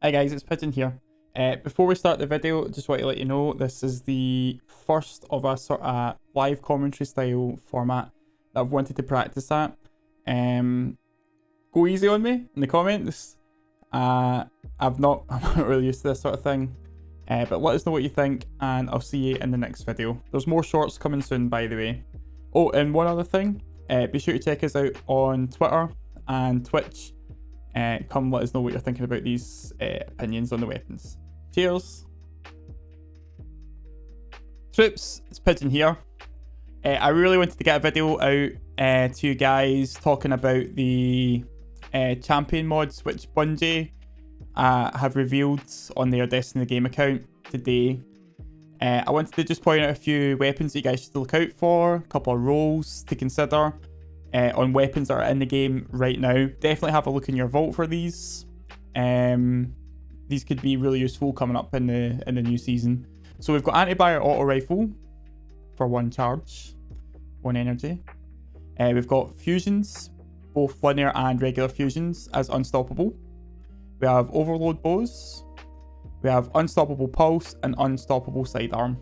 Hi guys, it's Pigeon here. Before we start the video, just want to let you know this is the first of a sort of live commentary style format that I've wanted to practice at. Go easy on me in the comments. I'm not really used to this sort of thing. But let us know what you think and I'll see you in the next video. There's more shorts coming soon, by the way. Oh, and one other thing, be sure to check us out on Twitter and Twitch. Come let us know what you're thinking about these opinions on the weapons. Cheers. Troops, it's Pigeon here. I really wanted to get a video out to you guys talking about the champion mods which Bungie have revealed on their Destiny game account today. I wanted to just point out a few weapons that you guys should look out for, a couple of roles to consider on weapons that are in the game right now. Definitely have a look in your vault for these. These could be really useful coming up in the new season. So we've got anti-barrier auto rifle for 1 charge, 1 energy. We've got fusions, both linear and regular fusions, as unstoppable. We have overload bows. We have unstoppable pulse and unstoppable sidearm.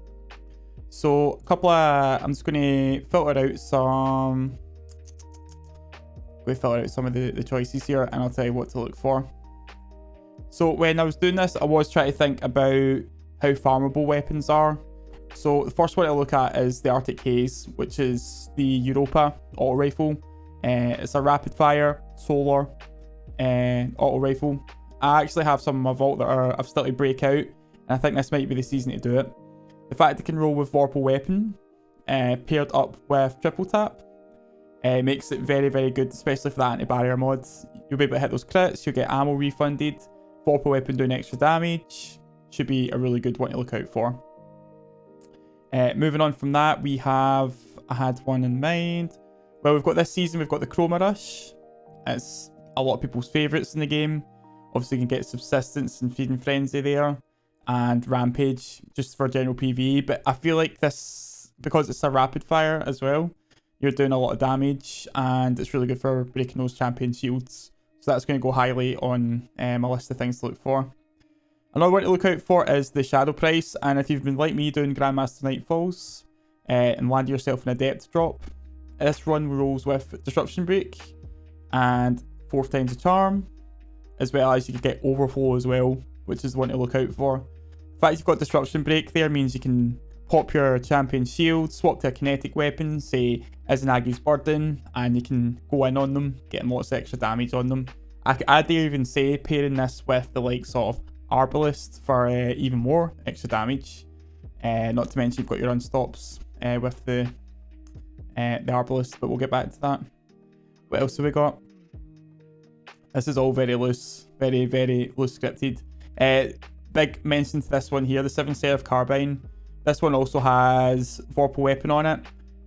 So a couple of, I'm just going to filter out some. Fill out some of the choices here and I'll tell you what to look for. So when I was doing this, I was trying to think about how farmable weapons are. So the first one to look at is the Arctic Haze, which is the Europa auto rifle. It's a rapid fire solar auto rifle. I actually have some in my vault that I've still to break out, and I think this might be the season to do it. The fact it can roll with Vorpal Weapon paired up with triple tap makes it very, very good, especially for the anti-barrier mods. You'll be able to hit those crits, you'll get ammo refunded, Vorpal Weapon doing extra damage. Should be a really good one to look out for. Moving on from that, I had one in mind. Well, we've got this season, we've got the Chroma Rush. It's a lot of people's favourites in the game. Obviously, you can get Subsistence and Feeding Frenzy there, and Rampage just for general PvE. But I feel like this, because it's a rapid fire as well, you're doing a lot of damage and it's really good for breaking those champion shields. So that's going to go highly on my list of things to look for. Another one to look out for is the Shadow Price. And if you've been like me doing Grandmaster Nightfalls and land yourself in a depth drop, this run rolls with Disruption Break and 4 times a charm, as well as you can get Overflow as well, which is one to look out for. The fact you've got Disruption Break there means you can pop your champion shield, swap to a kinetic weapon, say Izanagi's Burden, and you can go in on them, getting lots of extra damage on them. I dare even say pairing this with the likes of Arbalist for even more extra damage. Not to mention you've got your unstops with the Arbalist, but we'll get back to that. What else have we got? This is all very loose, very, very loose scripted. Big mention to this one here, the 7 Seraph Carbine. This one also has Vorpal Weapon on it.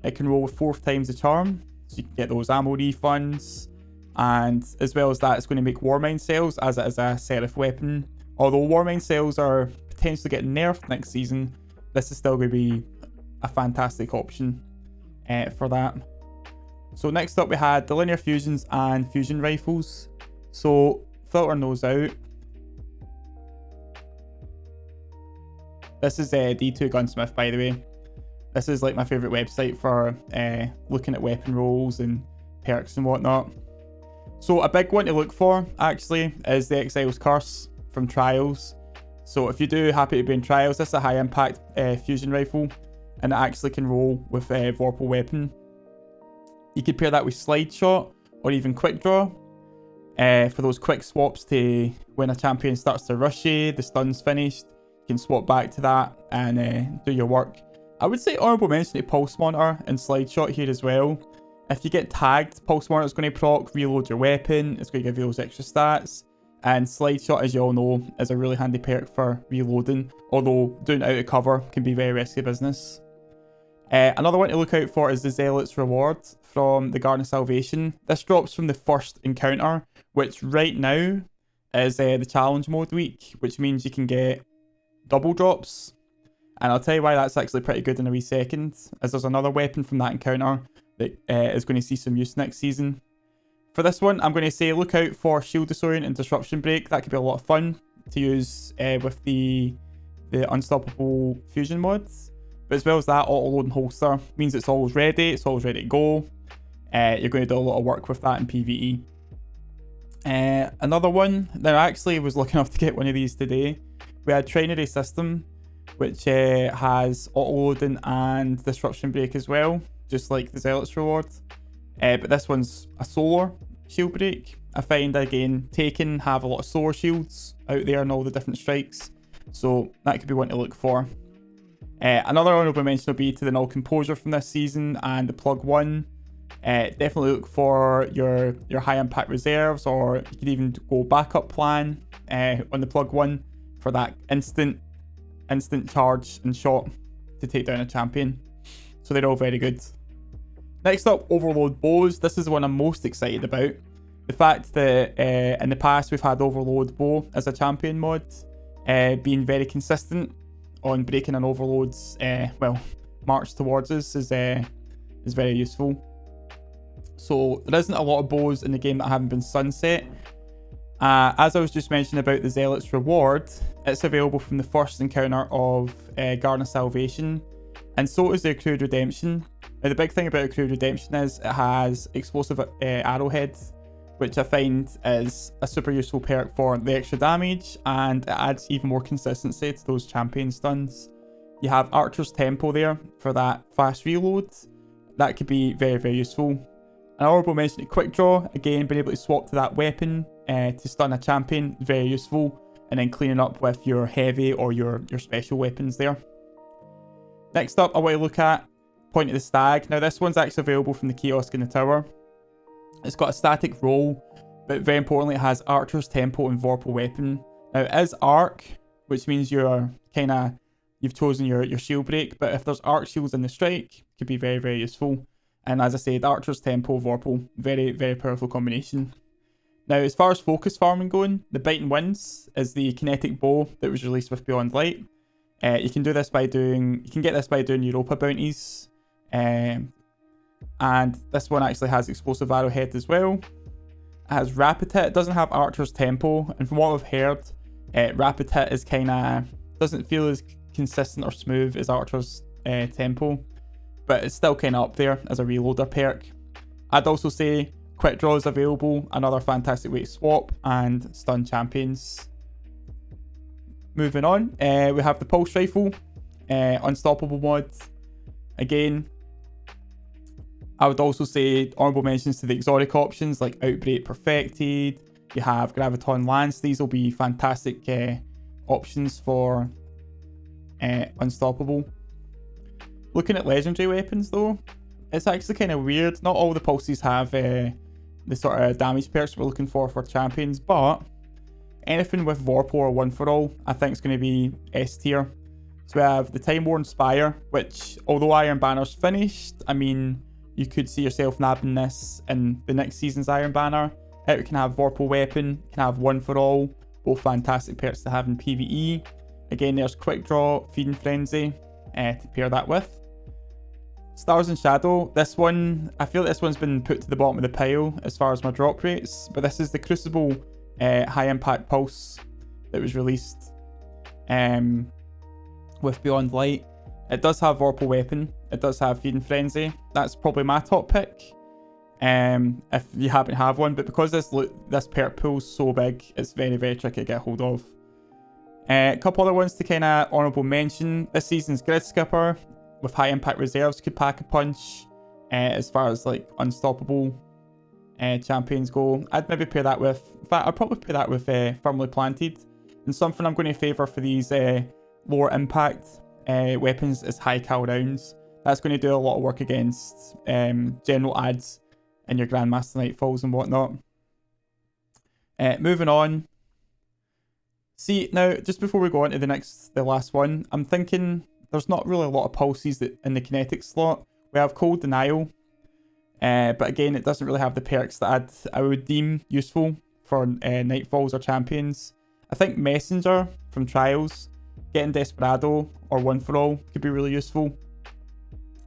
It can roll with 4 times the charm, so you can get those ammo refunds. And as well as that, it's going to make Warmind cells as it is a Seraph weapon. Although Warmind cells are potentially getting nerfed next season, this is still going to be a fantastic option for that. So next up we had the linear fusions and fusion rifles. So filtering those out. This is D2 Gunsmith, by the way. This is like my favourite website for looking at weapon rolls and perks and whatnot. So a big one to look for, actually, is the Exiles Curse from Trials. So if you do happen to be in Trials, this is a high impact fusion rifle, and it actually can roll with Vorpal Weapon. You could pair that with Slide Shot or even Quick Draw for those quick swaps to when a champion starts to rush you, the stun's finished. You can swap back to that and do your work. I would say honorable mention to Pulse Monitor and Slide Shot here as well. If you get tagged, Pulse Monitor is going to proc, reload your weapon, it's going to give you those extra stats. And Slide Shot, as you all know, is a really handy perk for reloading, although doing it out of cover can be very risky business. Another one to look out for is the Zealots reward from the Garden of Salvation. This drops from the first encounter, which right now is the challenge mode week, which means you can get double drops. And I'll tell you why that's actually pretty good in a wee second, as there's another weapon from that encounter that is going to see some use next season. For this one, I'm going to say look out for Shield Disorient and Disruption Break. That could be a lot of fun to use with the Unstoppable Fusion mods. But as well as that, auto load and holster means it's always ready to go. You're going to do a lot of work with that in PvE. Another one, now I actually was lucky enough to get one of these today. We had Trinity System, which has auto loading and disruption break as well, just like the Zealots reward. But this one's a solar shield break. I find again, Taken have a lot of solar shields out there and all the different strikes, so that could be one to look for. Another honorable mention will be to the Null Composer from this season and the Plug 1. Definitely look for your high impact reserves, or you could even go backup plan on the Plug 1 for that instant charge and shot to take down a champion. So they're all very good. Next up, Overload bows. This is the one I'm most excited about. The fact that in the past we've had Overload bow as a champion mod, being very consistent on breaking an Overload's march towards us is very useful. So there isn't a lot of bows in the game that haven't been sunset. As I was just mentioning about the Zealots reward, it's available from the first encounter of Garden of Salvation, and so is the Crude Redemption. Now the big thing about Crude Redemption is it has explosive arrowhead, which I find is a super useful perk for the extra damage, and it adds even more consistency to those champion stuns. You have Archer's Tempo there for that fast reload. That could be very, very useful. An honorable mention to Quick Draw, again being able to swap to that weapon to stun a champion, very useful. And then cleaning up with your heavy or your special weapons there. Next up, I want to look at Point of the Stag. Now this one's actually available from the kiosk in the tower. It's got a static roll, but very importantly it has Archer's Tempo and Vorpal weapon. Now it is arc, which means you've chosen your shield break, but if there's arc shields in the strike, it could be very, very useful. And as I said, Archer's Tempo, Vorpal, very, very powerful combination. Now, as far as focus farming going, the Brighton Winds is the kinetic bow that was released with Beyond Light. You can get this by doing Europa bounties. And this one actually has explosive arrowhead as well. It has Rapid Hit. It doesn't have Archer's Tempo, and from what I've heard, Rapid Hit is doesn't feel as consistent or smooth as Archer's Tempo, but it's still kind of up there as a reloader perk. I'd also say Quick Draw is available, another fantastic way to swap and stun champions. Moving on, we have the Pulse Rifle, Unstoppable mod. Again, I would also say honorable mentions to the exotic options like Outbreak Perfected. You have Graviton Lance. These will be fantastic options for Unstoppable. Looking at legendary weapons though, it's actually kind of weird. Not all the pulses have the sort of damage perks we're looking for champions, but anything with Vorpal or One For All, I think is going to be S tier. So we have the Time Worn Spire, which, although Iron Banner's finished, I mean, you could see yourself nabbing this in the next season's Iron Banner. It can have Vorpal Weapon, can have One For All, both fantastic perks to have in PvE. Again, there's Quick Draw, Feeding Frenzy to pair that with. Stars and Shadow, this one, I feel this one's been put to the bottom of the pile as far as my drop rates, but this is the Crucible high impact pulse that was released with Beyond Light. It does have Vorpal Weapon, it does have Feeding Frenzy. That's probably my top pick if you happen to have one, but because this perk pool's so big, it's very, very tricky to get hold of. A couple other ones to kind of honourable mention. This season's Grid Skipper with high impact reserves could pack a punch as far as like Unstoppable champions go. I'd maybe pair that with, in fact, I'd probably pair that with Firmly Planted. And something I'm going to favour for these lower impact weapons is high cal rounds. That's going to do a lot of work against general adds in your Grandmaster Nightfalls and whatnot. Moving on. See, now, just before we go on to the last one, I'm thinking there's not really a lot of pulses in the kinetic slot. We have Cold Denial, but again, it doesn't really have the perks that I would deem useful for Nightfalls or champions. I think Messenger from Trials, getting Desperado or One For All could be really useful.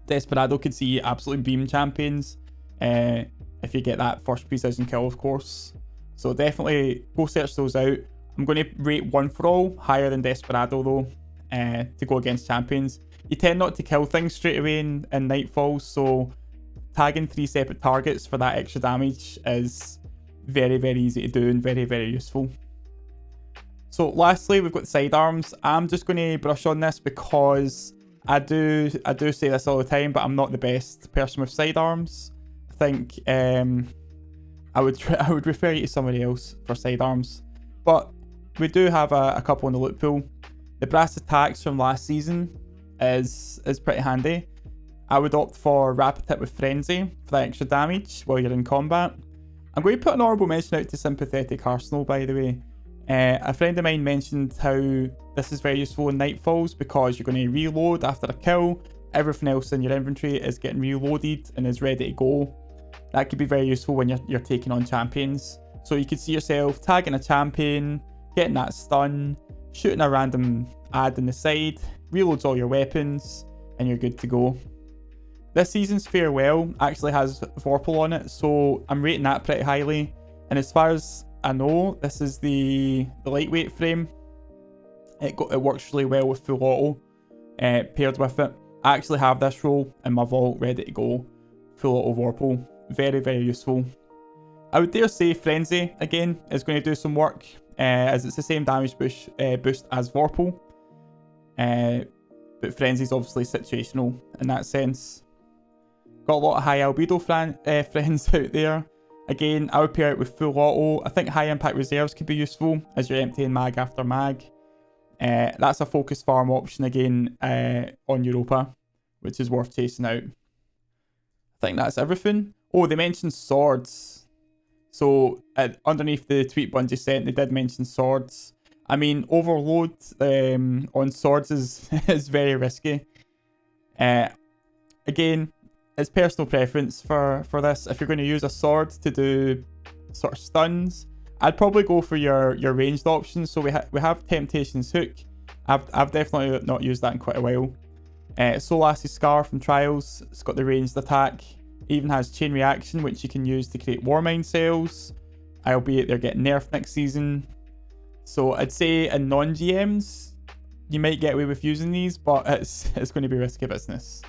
Desperado could see absolutely beam champions if you get that first precision kill, of course. So definitely go search those out. I'm going to rate One For All higher than Desperado though, to go against champions. You tend not to kill things straight away in Nightfall, so tagging 3 separate targets for that extra damage is very, very easy to do and very, very useful. So lastly, we've got sidearms. I'm just going to brush on this because I do say this all the time, but I'm not the best person with sidearms. I think I would refer you to somebody else for sidearms. But we do have a couple in the loot pool. The brass attacks from last season is pretty handy. I would opt for Rapid Hit with Frenzy for that extra damage while you're in combat. I'm going to put an honourable mention out to Sympathetic Arsenal, by the way. A friend of mine mentioned how this is very useful in Nightfalls because you're going to reload after a kill. Everything else in your inventory is getting reloaded and is ready to go. That could be very useful when you're taking on champions. So you could see yourself tagging a champion, getting that stun, shooting a random ad in the side, reloads all your weapons, and you're good to go. This season's Farewell actually has Vorpal on it, so I'm rating that pretty highly. And as far as I know, this is the lightweight frame. It works really well with full auto paired with it. I actually have this roll in my vault ready to go. Full auto Vorpal. Very, very useful. I would dare say Frenzy, again, is going to do some work, as it's the same damage boost as Vorpal. But Frenzy is obviously situational in that sense. Got a lot of high albedo friends out there. Again, I would pair it with full auto. I think high impact reserves could be useful as you're emptying mag after mag. That's a focus farm option again on Europa, which is worth chasing out. I think that's everything. Oh, they mentioned swords. So underneath the tweet Bungie sent, they did mention swords. I mean, overload on swords is very risky. Again, it's personal preference for this. If you're going to use a sword to do sort of stuns, I'd probably go for your ranged options. So we have Temptation's Hook. I've definitely not used that in quite a while. Solas's Scar from Trials, it's got the ranged attack. It even has Chain Reaction, which you can use to create Warmind cells, albeit they're getting nerfed next season. So I'd say in non-GMs, you might get away with using these, but it's going to be risky business.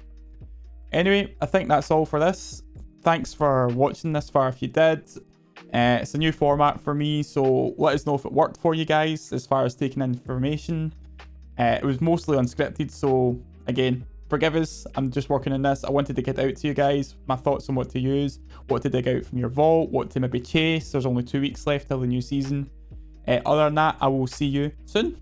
Anyway, I think that's all for this. Thanks for watching this far if you did. It's a new format for me, so let us know if it worked for you guys as far as taking information. It was mostly unscripted, so again, forgive us. I'm just working on this. I wanted to get out to you guys my thoughts on what to use, what to dig out from your vault, what to maybe chase. There's only 2 weeks left till the new season. Other than that, I will see you soon.